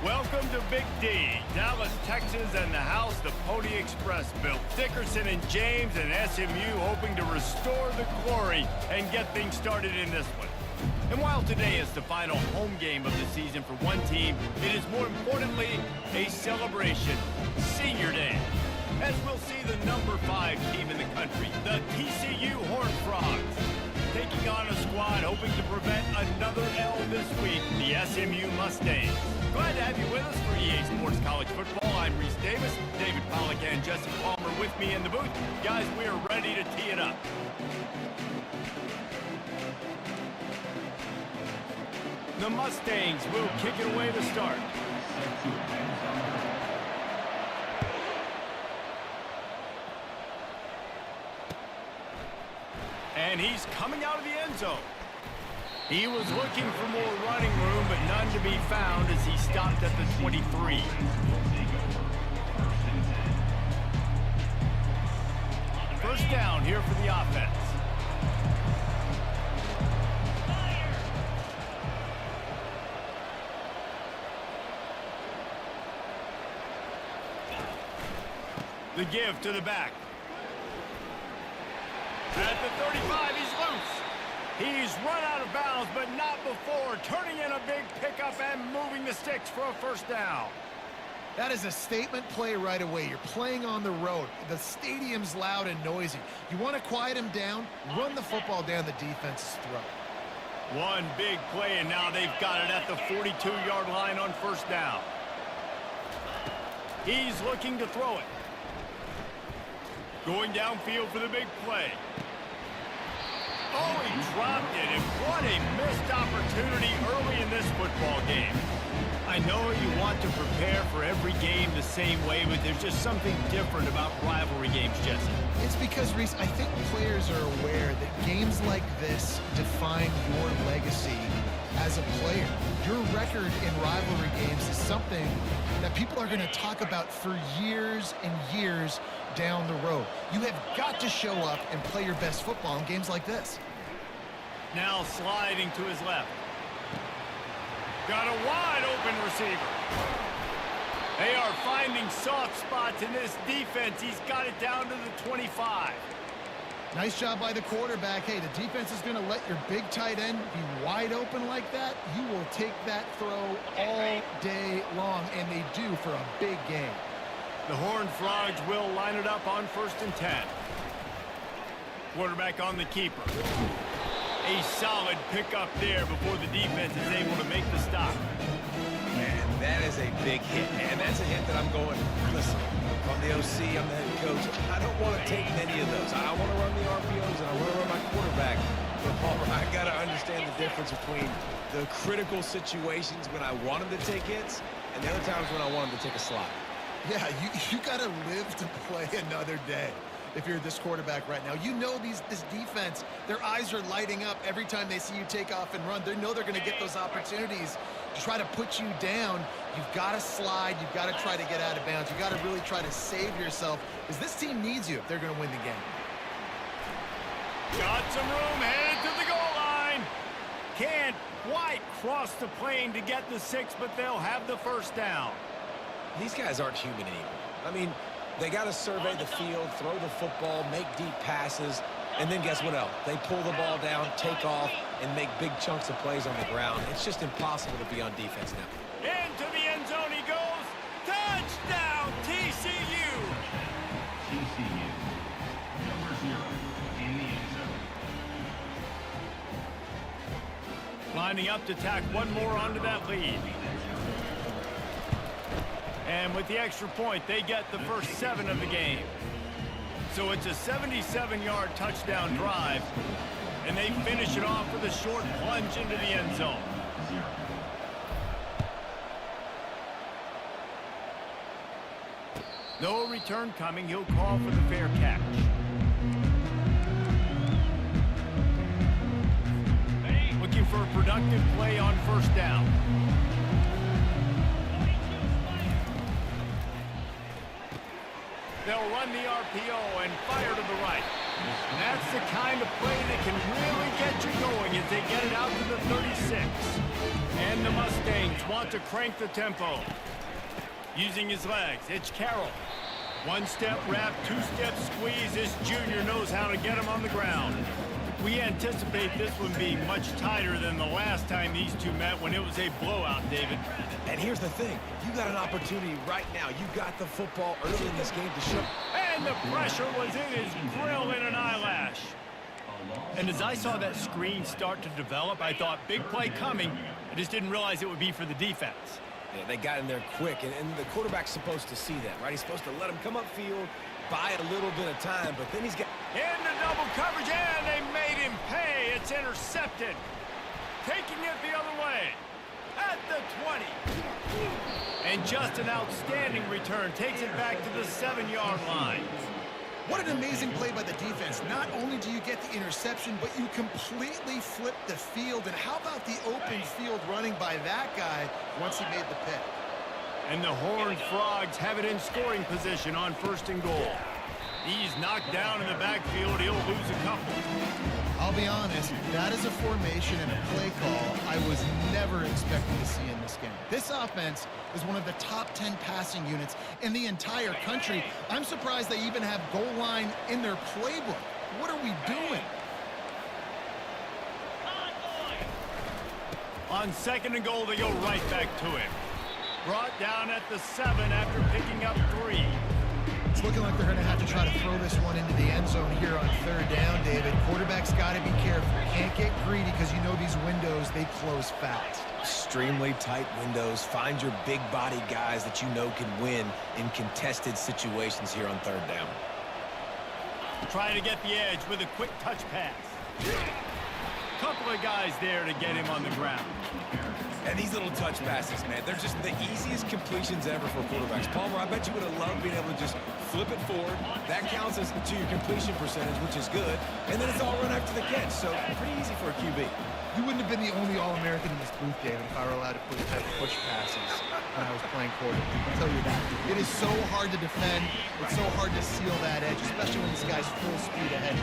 Welcome to Big D, Dallas, Texas, and the house the Pony Express built. Dickerson and James and SMU hoping to restore the glory and get things started in this one. And while today is the final home game of the season for one team, it is more importantly a celebration, Senior Day. As we'll see the number 5 team in the country, the TCU Horned Frogs, taking on a squad hoping to prevent another L this week, the SMU Mustangs. Glad to have you with us for EA Sports College Football. I'm Reese Davis, David Pollack and Jesse Palmer with me in the booth. Guys, we are ready to tee it up. The Mustangs will kick it away to start. And he's coming out of the end zone. He was looking for more running room, but none to be found as he stopped at the 23. First down here for the offense. The give to the back. At the 35, he's loose. He's run out of bounds, but not before turning in a big pickup and moving the sticks for a first down. That is a statement play right away. You're playing on the road. The stadium's loud and noisy. You want to quiet him down, run the football down the defense's throat. One big play, and now they've got it at the 42-yard line on first down. He's looking to throw it. Going downfield for the big play. Oh, he dropped it, and what a missed opportunity early in this football game. I know you want to prepare for every game the same way, but there's just something different about rivalry games, Jesse. It's because, Reese, I think players are aware that games like this define your legacy as a player. Your record in rivalry games is something that people are going to talk about for years and years down the road. You have got to show up and play your best football in games like this. Now sliding to his left. Got a wide open receiver. They are finding soft spots in this defense. He's got it down to the 25. Nice job by the quarterback. Hey, the defense is going to let your big tight end be wide open like that. You will take that throw all day long, and they do for a big game. The Horned Frogs will line it up on 1st and 10. Quarterback on the keeper. A solid pickup there before the defense is able to make the stop. Man, that is a big hit, man. That's a hit that I'm going, listen, I'm the OC, I'm the head coach. I don't want to take many of those. I want to run the RPOs, and I want to run my quarterback. But, Palmer, I got to understand the difference between the critical situations when I want him to take hits and the other times when I want him to take a slide. Yeah, you got to live to play another day if you're this quarterback right now. You know this defense, their eyes are lighting up every time they see you take off and run. They know they're going to get those opportunities to try to put you down. You've got to slide. You've got to try to get out of bounds. You've got to really try to save yourself because this team needs you if they're going to win the game. Got some room, headed to the goal line. Can't quite cross the plane to get the 6, but they'll have the first down. These guys aren't human anymore. I mean, they got to survey the field, throw the football, make deep passes, and then guess what else? They pull the ball down, take off, and make big chunks of plays on the ground. It's just impossible to be on defense now. Into the end zone he goes. Touchdown, TCU. TCU, number 0 in the end zone. Lining up to tack one more onto that lead. And with the extra point, they get the first 7 of the game. So it's a 77-yard touchdown drive, and they finish it off with a short plunge into the end zone. No return coming. He'll call for the fair catch. Looking for a productive play on first down. They'll run the RPO and fire to the right. And that's the kind of play that can really get you going as they get it out to the 36. And the Mustangs want to crank the tempo. Using his legs, it's Carroll. One-step wrap, two-step squeeze. This junior knows how to get him on the ground. We anticipate this one being much tighter than the last time these two met when it was a blowout, David. And here's the thing. You got an opportunity right now. You got the football early in this game to show. And the pressure was in his grill in an eyelash. And as I saw that screen start to develop, I thought, big play coming. I just didn't realize it would be for the defense. Yeah, they got in there quick, and the quarterback's supposed to see that, right? He's supposed to let him come upfield, buy a little bit of time, but then he's got... Into double coverage, and they made him pay. It's intercepted. Taking it the other way. At the 20. And just an outstanding return. Takes it back to the 7-yard line. What an amazing play by the defense. Not only do you get the interception, but you completely flip the field. And how about the open field running by that guy once he made the pick? And the Horned Frogs have it in scoring position on 1st and goal. He's knocked down in the backfield. He'll lose a couple. I'll be honest, that is a formation and a play call I was never expecting to see in this game. This offense is one of the top 10 passing units in the entire country. I'm surprised they even have goal line in their playbook. What are we doing? On 2nd and goal, they go right back to him. Brought down at the 7 after picking up 3. It's looking like they're going to have to try to throw this one into the end zone here on 3rd down, David. Quarterback's got to be careful. Can't get greedy because you know these windows, they close fast. Extremely tight windows. Find your big body guys that you know can win in contested situations here on 3rd down. Trying to get the edge with a quick touch pass. Couple of guys there to get him on the ground. And these little touch passes, man, they're just the easiest completions ever for quarterbacks. Palmer, I bet you would have loved being able to just flip it forward. That counts as to your completion percentage, which is good. And then it's all run after the catch, so pretty easy for a QB. You wouldn't have been the only All-American in this booth, David, if I were allowed to push passes when I was playing quarterback. I'll tell you that. It is so hard to defend. It's so hard to seal that edge, especially when this guy's full speed ahead.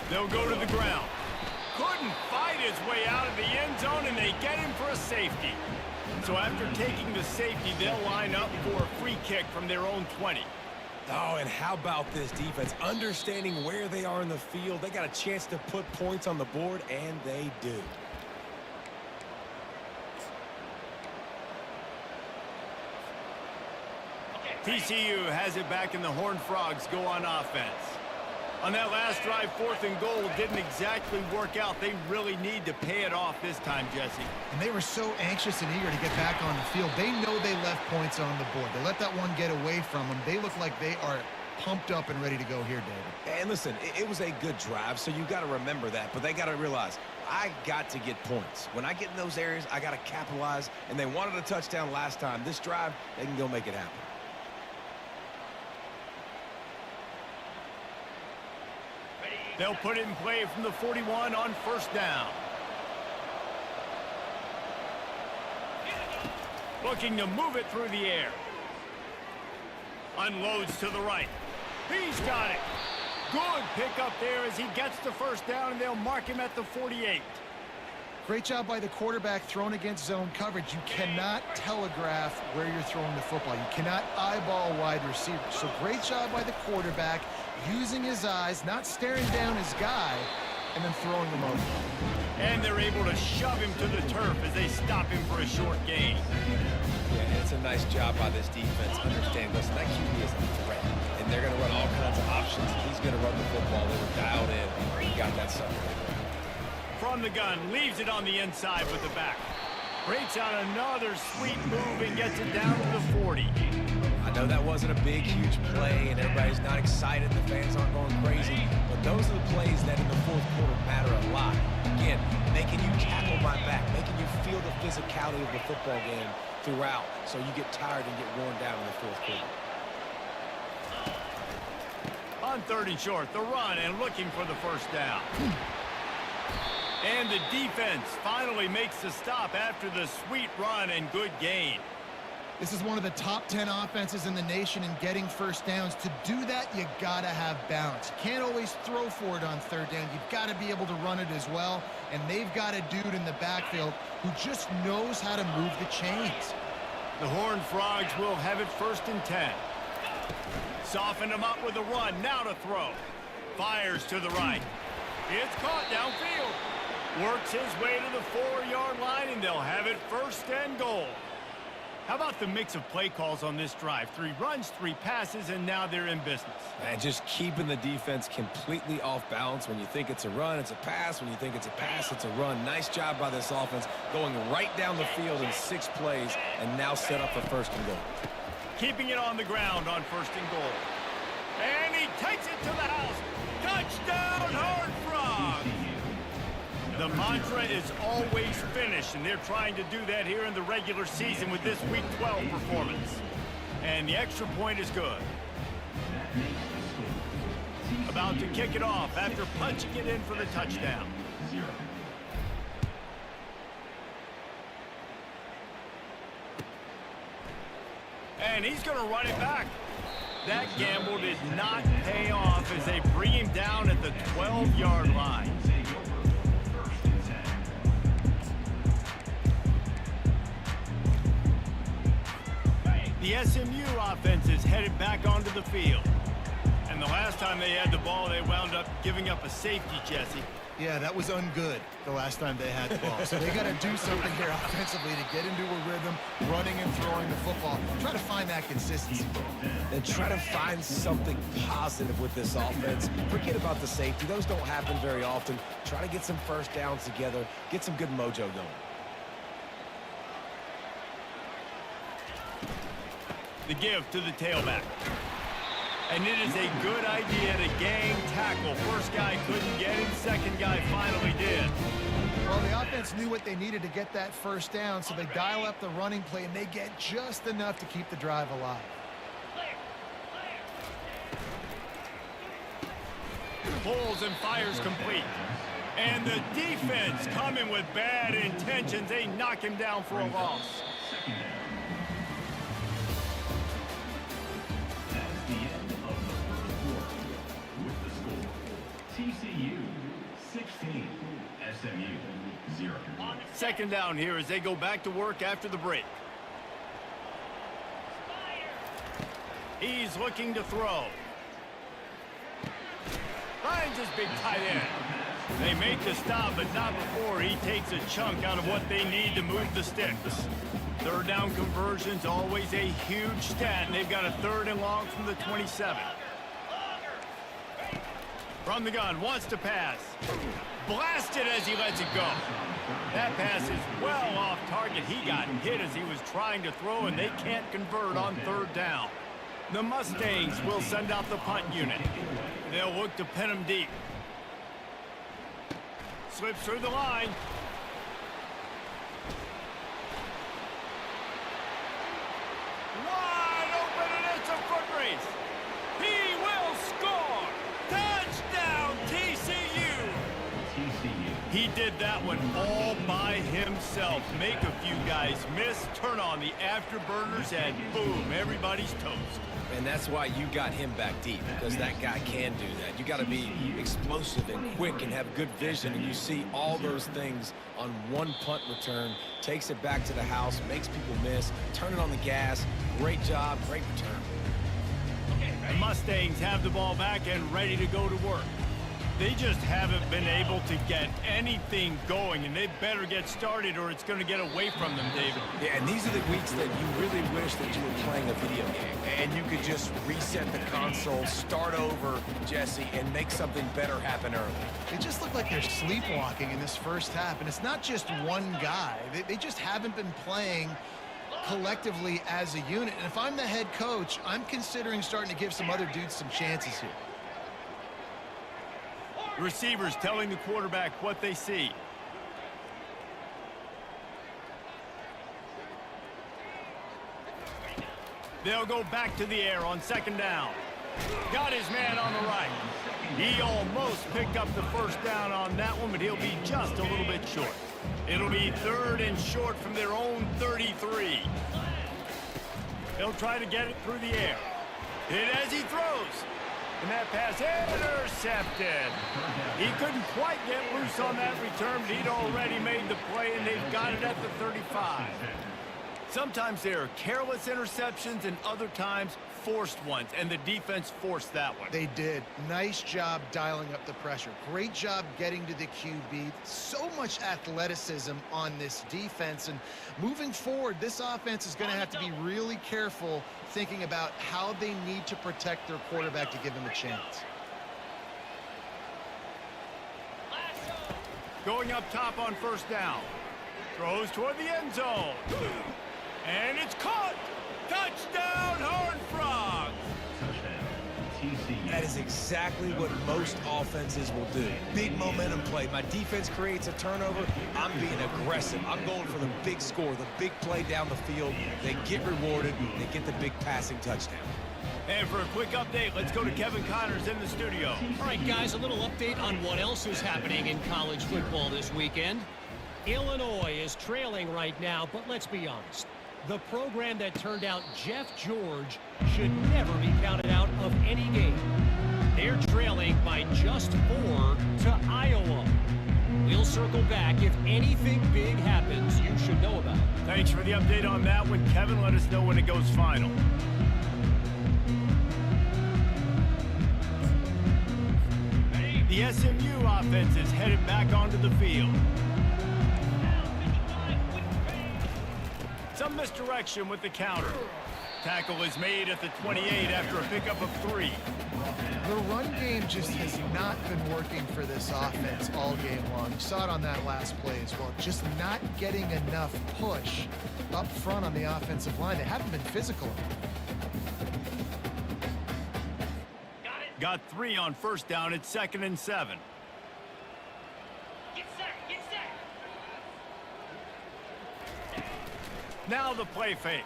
They'll go to the ground. Couldn't fight his way out of the end zone, and they get him for a safety. So after taking the safety, they'll line up for a free kick from their own 20. Oh, and how about this defense? Understanding where they are in the field. They got a chance to put points on the board, and they do. TCU has it back, and the Horned Frogs go on offense. On that last drive, 4th and goal didn't exactly work out. They really need to pay it off this time, Jesse. And they were so anxious and eager to get back on the field. They know they left points on the board. They let that one get away from them. They look like they are pumped up and ready to go here, David. And listen, it was a good drive, so you got to remember that. But they got to realize, I got to get points. When I get in those areas, I got to capitalize. And they wanted a touchdown last time. This drive, they can go make it happen. They'll put it in play from the 41 on 1st down. Looking to move it through the air. Unloads to the right. He's got it. Good pickup there as he gets the 1st down, and they'll mark him at the 48. Great job by the quarterback thrown against zone coverage. You cannot telegraph where you're throwing the football. You cannot eyeball wide receivers. So great job by the quarterback using his eyes, not staring down his guy, and then throwing him over. And they're able to shove him to the turf as they stop him for a short gain. Yeah, it's a nice job by this defense. Understand, listen, that QB is a threat. And they're going to run all kinds of options. He's going to run the football. They were dialed in. He got that sucker. From the gun, leaves it on the inside with the back. Breaks out another sweet move and gets it down to the 40. I know that wasn't a big, huge play, and everybody's not excited. The fans aren't going crazy. But those are the plays that in the 4th quarter matter a lot. Again, making you tackle my back, making you feel the physicality of the football game throughout, so you get tired and get worn down in the 4th quarter. On 3rd and short, the run and looking for the 1st down. And the defense finally makes the stop after the sweet run and good gain. This is one of the top 10 offenses in the nation in getting first downs. To do that, you got to have balance. You can't always throw for it on third down. You've got to be able to run it as well. And they've got a dude in the backfield who just knows how to move the chains. The Horned Frogs will have it 1st and 10. Soften him up with a run. Now to throw. Fires to the right. It's caught downfield. Works his way to the 4-yard line, and they'll have it 1st and goal. How about the mix of play calls on this drive? 3 runs, 3 passes, and now they're in business. And just keeping the defense completely off balance. When you think it's a run, it's a pass. When you think it's a pass, it's a run. Nice job by this offense going right down the field in 6 plays and now set up for 1st and goal. Keeping it on the ground on 1st and goal. And he takes it to the house. Touchdown, Horned Frogs! The mantra is always finish, and they're trying to do that here in the regular season with this Week 12 performance. And the extra point is good. About to kick it off after punching it in for the touchdown. And he's going to run it back. That gamble did not pay off as they bring him down at the 12-yard line. The SMU offense is headed back onto the field. And the last time they had the ball, they wound up giving up a safety, Jesse. Yeah, that was ungood the last time they had the ball. So they got to do something here offensively to get into a rhythm, running and throwing the football. Try to find that consistency. And try to find something positive with this offense. Forget about the safety. Those don't happen very often. Try to get some 1st downs together, get some good mojo going. The give to the tailback. And it is a good idea to gang tackle. First guy couldn't get it, second guy finally did. Well, the offense knew what they needed to get that 1st down, so they dial up the running play, and they get just enough to keep the drive alive. Pulls and fires complete. And the defense coming with bad intentions. They knock him down for a loss. TCU 16, SMU 0. 2nd down here as they go back to work after the break. He's looking to throw. Finds his big tight end. They make the stop, but not before he takes a chunk out of what they need to move the sticks. 3rd down conversion's always a huge stat, and they've got a 3rd and long from the 27. From the gun, wants to pass. Blasted as he lets it go. That pass is well off target. He got hit as he was trying to throw, and they can't convert on 3rd down. The Mustangs will send out the punt unit. They'll look to pin him deep. Slips through the line. Wide open, and it's a foot race. He will score. Touchdown, TCU. He did that one all by himself. Make a few guys miss, turn on the afterburners, and boom, everybody's toast. And that's why you got him back deep, because that guy can do that. You got to be explosive and quick and have good vision, and you see all those things on one punt return. Takes it back to the house, makes people miss, turn it on the gas. Great job, great return. The Mustangs have the ball back and ready to go to work. They just haven't been able to get anything going, and they better get started or it's going to get away from them, David. Yeah, and these are the weeks that you really wish that you were playing a video game and you could just reset the console, start over, Jesse, and make something better happen early. They just look like they're sleepwalking in this 1st half, and it's not just one guy. They just haven't been playing collectively as a unit. And if I'm the head coach, I'm considering starting to give some other dudes some chances here. Receivers telling the quarterback what they see. They'll go back to the air on 2nd down. Got his man on the right. He almost picked up the 1st down on that one, but he'll be just a little bit short. It'll be 3rd and short from their own 33. He'll try to get it through the air. Hit as he throws. And that pass intercepted. He couldn't quite get loose on that return, but he'd already made the play, and they've got it at the 35. Sometimes there are careless interceptions, and other times forced ones, and the defense forced that one. They did. Nice job dialing up the pressure. Great job getting to the QB. So much athleticism on this defense, and moving forward, this offense is going to have to be really careful thinking about how they need to protect their quarterback to give him a chance. Going up top on first down. Throws toward the end zone. And it's caught! Touchdown, Horned Frogs! Touchdown, TCU. That is exactly what most offenses will do. Big momentum play. My defense creates a turnover. I'm being aggressive. I'm going for the big score, the big play down the field. They get rewarded. They get the big passing touchdown. And for a quick update, let's go to Kevin Connors in the studio. All right, guys, a little update on what else is happening in college football this weekend. Illinois is trailing right now, but let's be honest. The program that turned out Jeff George should never be counted out of any game. They're trailing by just 4 to Iowa. We'll circle back if anything big happens you should know about. Thanks for the update on that one, Kevin. Let us know when it goes final. The SMU offense is headed back onto the field. Some misdirection with the counter. Tackle is made at the 28 after a pickup of 3. The run game just has not been working for this offense all game long. You saw it on that last play as well. Just not getting enough push up front on the offensive line. They haven't been physical enough. Got 3 on first down. It's 2nd and 7. Get set, get set. Now the play fake.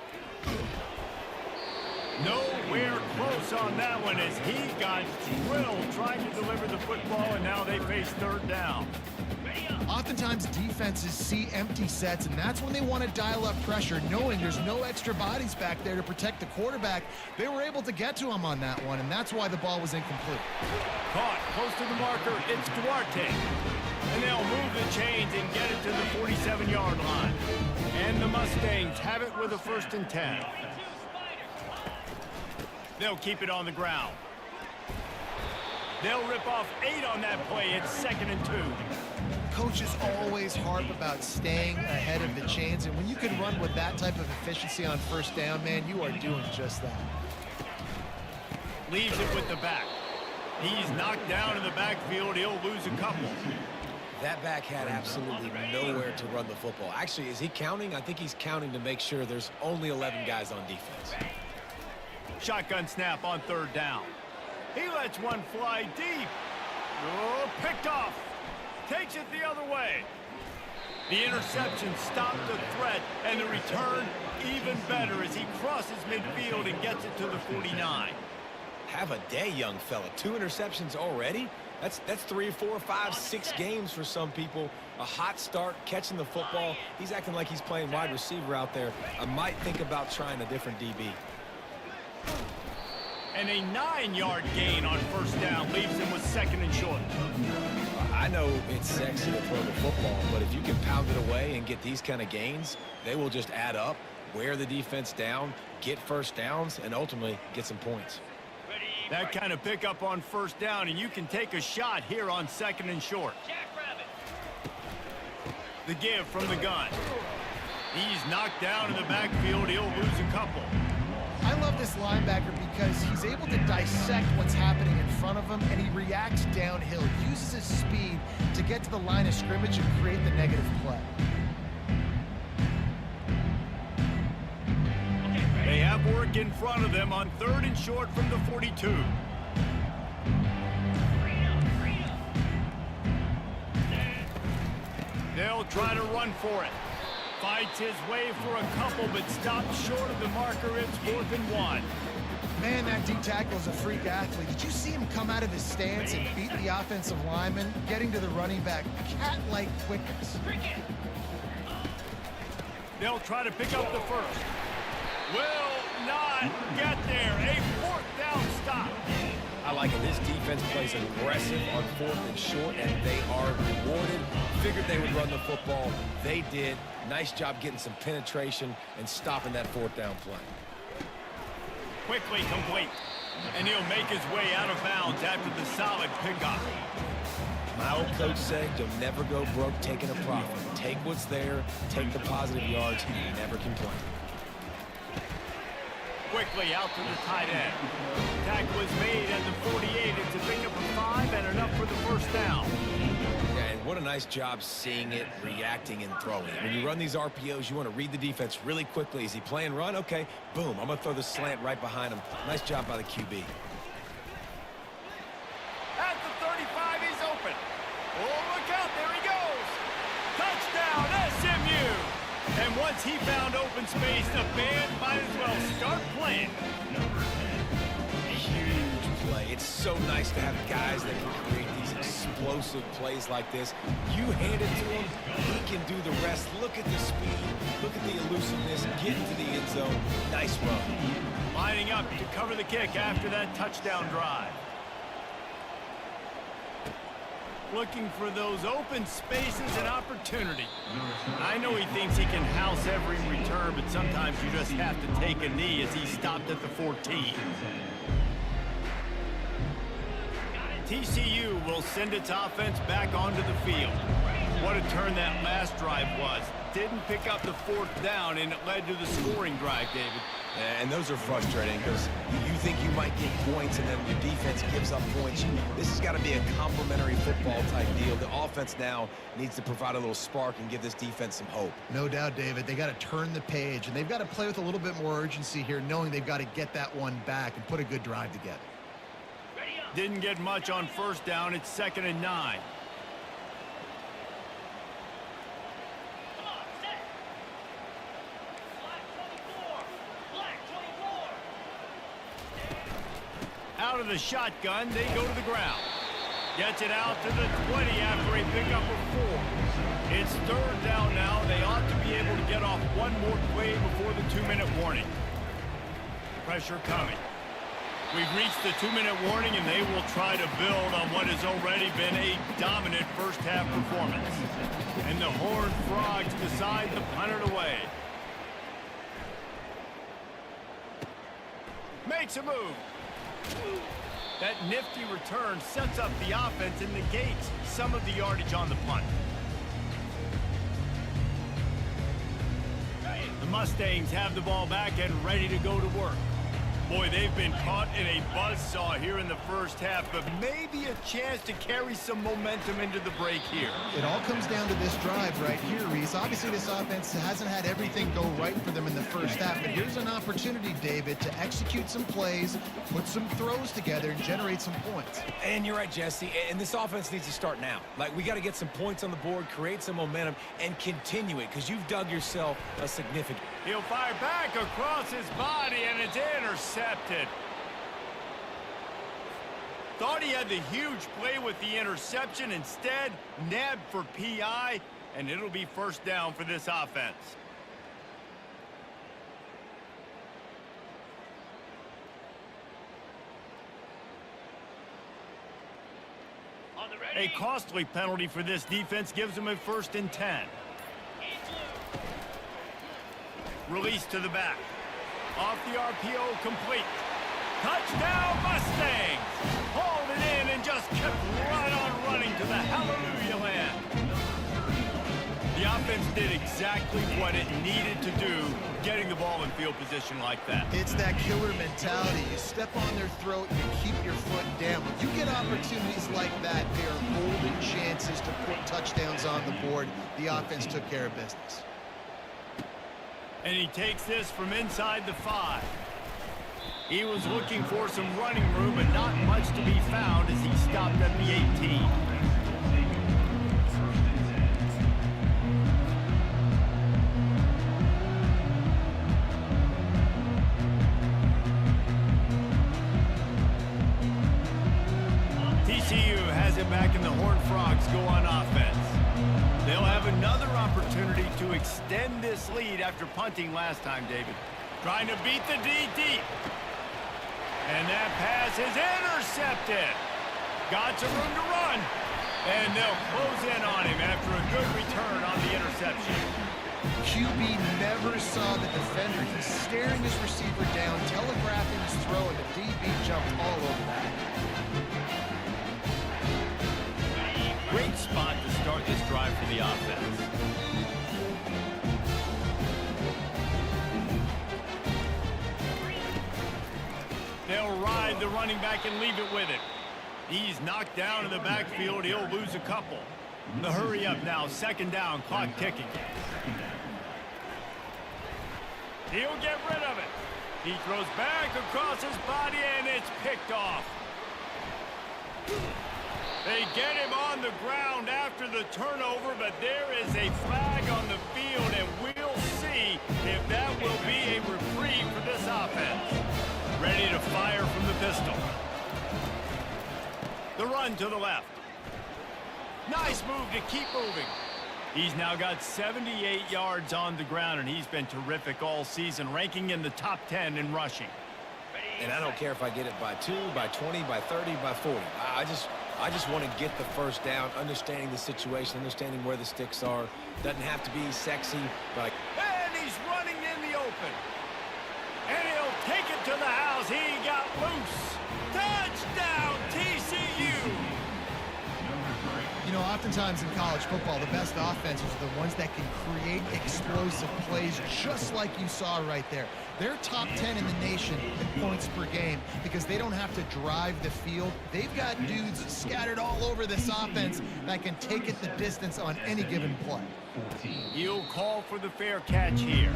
Nowhere close on that one as he got drilled trying to deliver the football, and now they face 3rd down. Oftentimes defenses see empty sets, and that's when they want to dial up pressure, knowing there's no extra bodies back there to protect the quarterback. They were able to get to him on that one, and that's why the ball was incomplete. Caught close to the marker. It's Duarte. And they'll move the chains and get it to the 47-yard line. And the Mustangs have it with a 1st and 10. They'll keep it on the ground. They'll rip off 8 on that play. It's 2nd and 2. Coaches always harp about staying ahead of the chains, and when you can run with that type of efficiency on first down, man, you are doing just that. Leaves it with the back. He's knocked down in the backfield. He'll lose a couple. That back had absolutely nowhere to run the football. Actually, is he counting? I think he's counting to make sure there's only 11 guys on defense. Shotgun snap on 3rd down. He lets one fly deep. Oh, picked off. Takes it the other way. The interception stopped the threat, and the return even better as he crosses midfield and gets it to the 49. Have a day, young fella. 2 interceptions already? That's 3, 4, 5, 6 games for some people. A hot start, catching the football. He's acting like he's playing wide receiver out there. I might think about trying a different DB. And a 9-yard gain on first down leaves him with 2nd and short. I know it's sexy to throw the football, but if you can pound it away and get these kind of gains, they will just add up, wear the defense down, get first downs, and ultimately get some points. That kind of pickup on first down, and you can take a shot here on 2nd and short. The give from the gun. He's knocked down in the backfield. He'll lose a couple. I love this linebacker because he's able to dissect what's happening in front of him, and he reacts downhill, uses his speed to get to the line of scrimmage and create the negative play. They have work in front of them on 3rd and short from the 42. They'll try to run for it. Fights his way for a couple, but stops short of the marker. It's 4th and 1. Man, that D tackle is a freak athlete. Did you see him come out of his stance and beat the offensive lineman, getting to the running back? Cat-like quickness. They'll try to pick up the 1st. will not get there. A fourth down stop. I like it. This defense plays aggressive on 4th and short, and they are rewarded. Figured they would run the football. They did. Nice job getting some penetration and stopping that 4th down play. Quickly complete. And he'll make his way out of bounds after the solid pickup. My old coach said you'll never go broke taking a profit. Take what's there, take the positive yards, and you never complain. Quickly out to the tight end. Tackle is made at the 48. It's a pick up of 5 and enough for the first down. Yeah, and what a nice job seeing it, reacting, and throwing it. When you run these RPOs, you want to read the defense really quickly. Is he playing run? Okay, boom. I'm going to throw the slant right behind him. Nice job by the QB. At the 35, he's open. Oh, look out. There he goes. Touchdown, SMU. And once he found open space, the band might as well start playing. Huge play. It's so nice to have guys that can create these explosive plays like this. You hand it to him, he can do the rest. Look at the speed. Look at the elusiveness. Get into the end zone. Nice run. Lining up to cover the kick after that touchdown drive. Looking for those open spaces and opportunity. I know he thinks he can house every return, but sometimes you just have to take a knee as he stopped at the 14. TCU will send its offense back onto the field. What a turn that last drive was. Didn't pick up the 4th down, and it led to the scoring drive, David. And those are frustrating because you think you might get points and then your defense gives up points. This has got to be a complementary football type deal. The offense now needs to provide a little spark and give this defense some hope. No doubt, David. They got to turn the page, and they've got to play with a little bit more urgency here, knowing they've got to get that one back and put a good drive together. Didn't get much on first down. It's 2nd and 9. Out of the shotgun, they go to the ground. Gets it out to the 20 after a pickup of 4. It's 3rd down now. They ought to be able to get off one more play before the 2-minute warning. Pressure coming. We've reached the 2-minute warning, and they will try to build on what has already been a dominant first-half performance. And the Horned Frogs decide to punt it away. Makes a move. That nifty return sets up the offense and negates some of the yardage on the punt. The Mustangs have the ball back and ready to go to work. Boy, they've been caught in a buzzsaw here in the first half, but maybe a chance to carry some momentum into the break here. It all comes down to this drive right here, Reese. Obviously, this offense hasn't had everything go right for them in the first half, but here's an opportunity, David, to execute some plays, put some throws together, and generate some points. And you're right, Jesse, and this offense needs to start now. Like, we got to get some points on the board, create some momentum, and continue it, because you've dug yourself a significant... He'll fire back across his body, and it's intercepted. Thought he had the huge play with the interception. Instead, nabbed for PI, and it'll be first down for this offense. A costly penalty for this defense gives them a 1st and 10. Release to the back. Off the RPO, complete. Touchdown, Mustangs! Hauled it in and just kept right on running to the hallelujah land. The offense did exactly what it needed to do, getting the ball in field position like that. It's that killer mentality. You step on their throat, you keep your foot down. When you get opportunities like that, they are golden chances to put touchdowns on the board. The offense took care of business. And he takes this from inside the 5. He was looking for some running room, but not much to be found as he stopped at the 18. TCU has it back, and the Horned Frogs go on offense. They'll have another opportunity to extend this lead after punting last time, David. Trying to beat the D deep. And that pass is intercepted. Got some room to run. And they'll close in on him after a good return on the interception. QB never saw the defender. He's staring his receiver down, telegraphing his throw, and the DB jumped all over that. Great spot to start this drive for the offense. They'll ride the running back and leave it with it. He's knocked down in the backfield. He'll lose a couple. The hurry up now. Second down. Clock ticking. He'll get rid of it. He throws back across his body, and it's picked off. They get him on the ground after the turnover, but there is a flag on the field, and we'll see if that will be a reprieve for this offense. Ready to fire from the pistol. The run to the left. Nice move to keep moving. He's now got 78 yards on the ground, and he's been terrific all season, ranking in the top 10 in rushing. And I don't care if I get it by 2, by 20, by 30, by 40. I just want to get the first down, understanding the situation, understanding where the sticks are. Doesn't have to be sexy, but And he's running in the open. And he'll take it to the house. He got loose. Touchdown, TCU. You know, oftentimes in college football, the best offenses are the ones that can create explosive plays just like you saw right there. They're top 10 in the nation in points per game because they don't have to drive the field. They've got dudes scattered all over this offense that can take it the distance on any given play. He'll call for the fair catch here.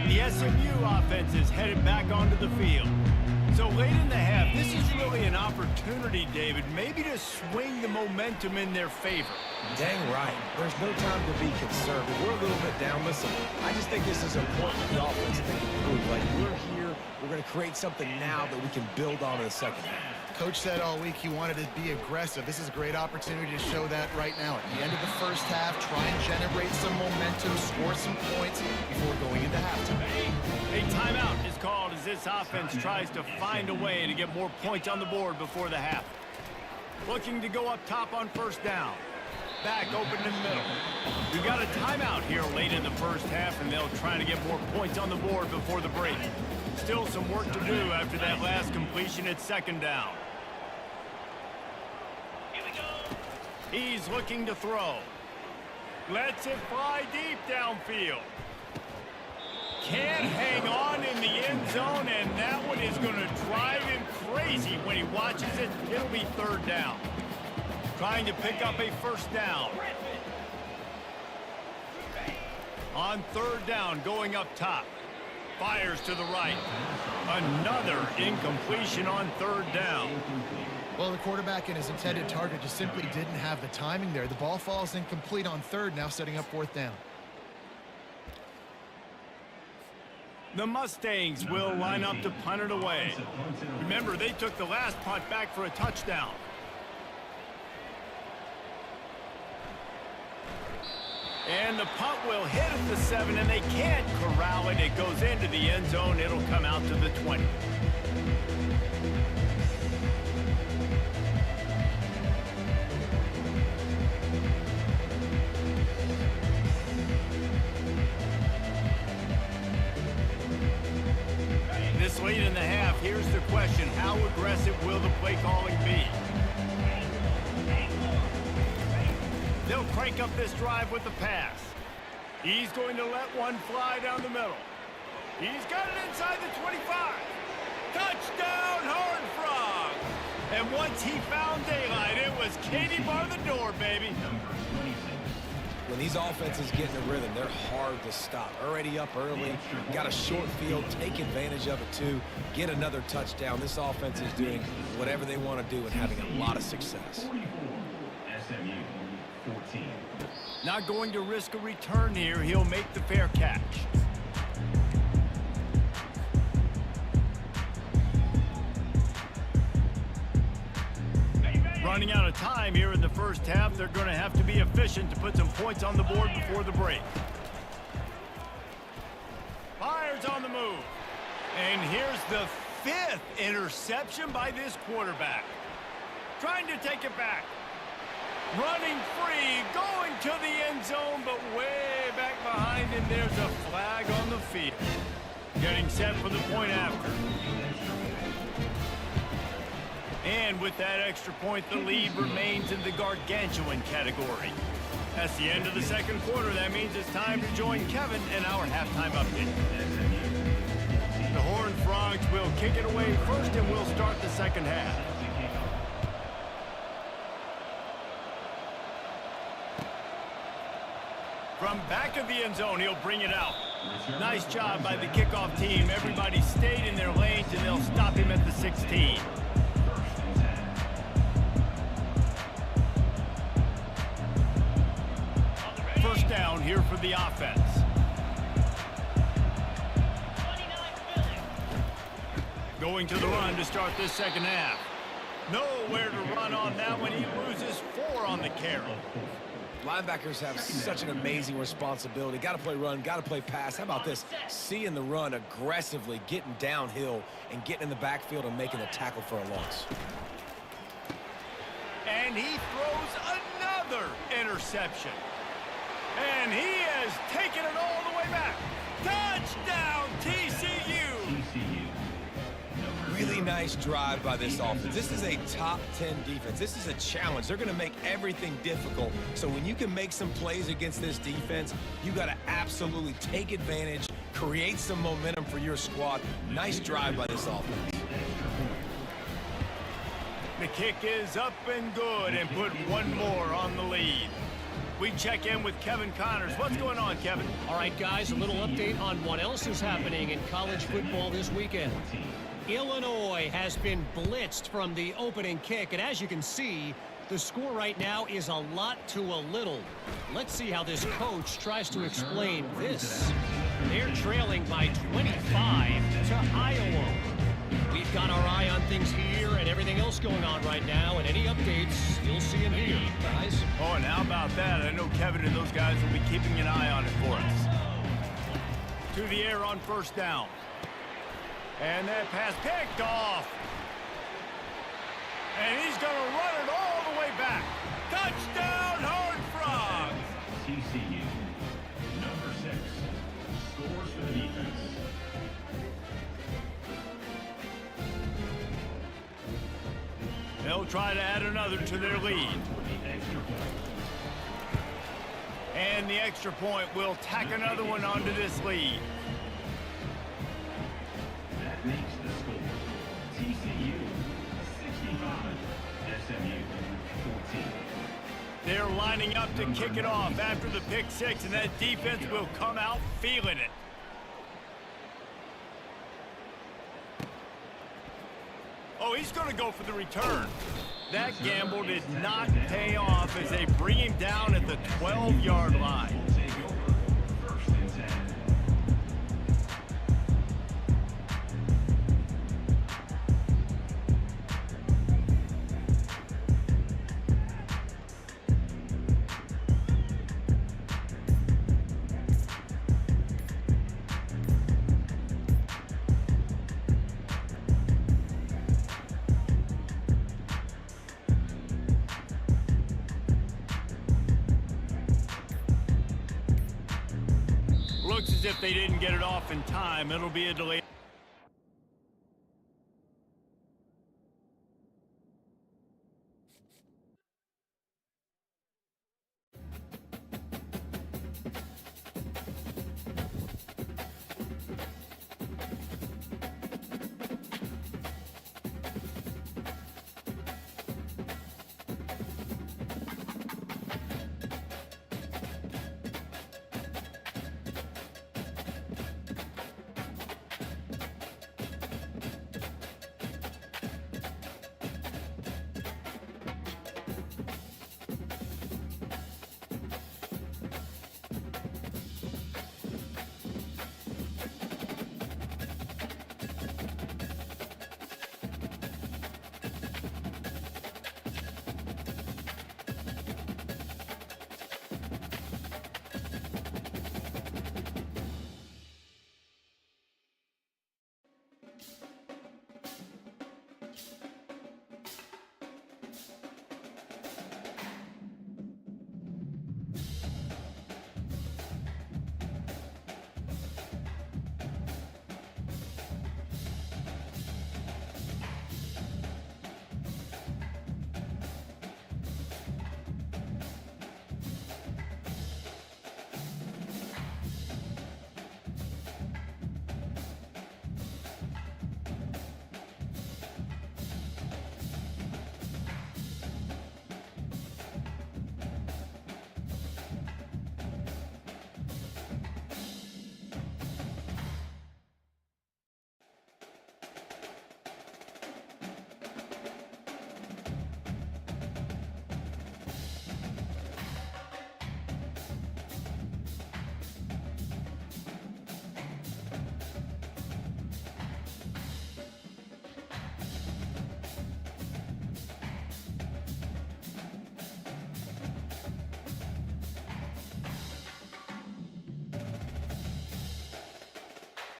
The SMU offense is headed back onto the field. So late in the half, this is really an opportunity, David, maybe to swing the momentum in their favor. dang right. There's no time to be concerned. We're a little bit down. Listen, I just think this is important for the offense to improve. Like, we're here. We're going to create something now that we can build on in the second half. Coach said all week he wanted to be aggressive. This is a great opportunity to show that right now. At the end of the first half, try and generate some momentum, score some points before going into halftime. A timeout is called as this offense tries to find a way to get more points on the board before the half. Looking to go up top on first down. Back open in the middle. We've got a timeout here late in the first half, and they'll try to get more points on the board before the break. Still some work to do after that last completion at second down. He's looking to throw. Lets it fly deep downfield. Can't hang on in the end zone, and that one is going to drive him crazy when he watches it. It'll be third down. Trying to pick up a first down. On third down, going up top. Fires to the right. Another incompletion on third down. Well, the quarterback and his intended target just simply didn't have the timing there. The ball falls incomplete on third, now setting up fourth down. The Mustangs will line up to punt it away. Remember, they took the last punt back for a touchdown. And the punt will hit at the 7, and they can't corral it. It goes into the end zone. It'll come out to the 20. This late in the half, here's the question. How aggressive will the play calling be? They'll crank up this drive with the pass. He's going to let one fly down the middle. He's got it inside the 25. Touchdown, Horned Frog! And once he found daylight, it was Katie bar the door, baby. When these offenses get in a rhythm, they're hard to stop. Already up early, got a short field, take advantage of it too, get another touchdown. This offense is doing whatever they want to do and having a lot of success. 44, SMU, 14. Not going to risk a return here. He'll make the fair catch. Running out of time here in the first half. They're going to have to be efficient to put some points on the board before the break. Fires on the move. And here's the 5th interception by this quarterback. Trying to take it back. Running free, going to the end zone, but way back behind him, there's a flag on the field. Getting set for the point after. And with that extra point, the lead remains in the gargantuan category. That's the end of the second quarter. That means it's time to join Kevin in our halftime update. The Horned Frogs will kick it away first, and we'll start the second half. From back of the end zone, he'll bring it out. Nice job by the kickoff team. Everybody stayed in their lanes, and they'll stop him at the 16. First down here for the offense. Going to the run to start this second half. Nowhere to run on that one. He loses 4 on the carry. Linebackers have such an amazing responsibility. Got to play run, got to play pass. How about this? Seeing the run aggressively, getting downhill, and getting in the backfield and making the tackle for a loss. And he throws another interception. And he has taken it all the way back. Touchdown, TCU! Really nice drive by this offense. This is a top 10 defense. This is a challenge. They're going to make everything difficult. So when you can make some plays against this defense, you got to absolutely take advantage, create some momentum for your squad. Nice drive by this offense. The kick is up and good, and put one more on the lead. We check in with Kevin Connors. What's going on, Kevin? All right, guys, a little update on what else is happening in college football this weekend. Illinois has been blitzed from the opening kick, and as you can see, the score right now is a lot to a little. Let's see how this coach tries to explain this. They're trailing by 25 to Iowa. We've got our eye on things here and everything else going on right now, and any updates, you'll see them here, guys. Oh, and how about that? I know Kevin and those guys will be keeping an eye on it for us. To the air on first down. And that pass picked off. And he's going to run it all the way back. Touchdown, Horned Frogs! TCU, number 6, scores for the defense. They'll try to add another to their lead. And the extra point will tack another one onto this lead. That makes the score TCU 65, SMU 14. They're lining up to kick it off after the pick six, and that defense will come out feeling it. Oh, he's going to go for the return. That gamble did not pay off as they bring him down at the 12-yard line. Looks as if they didn't get it off in time. It'll be a delay.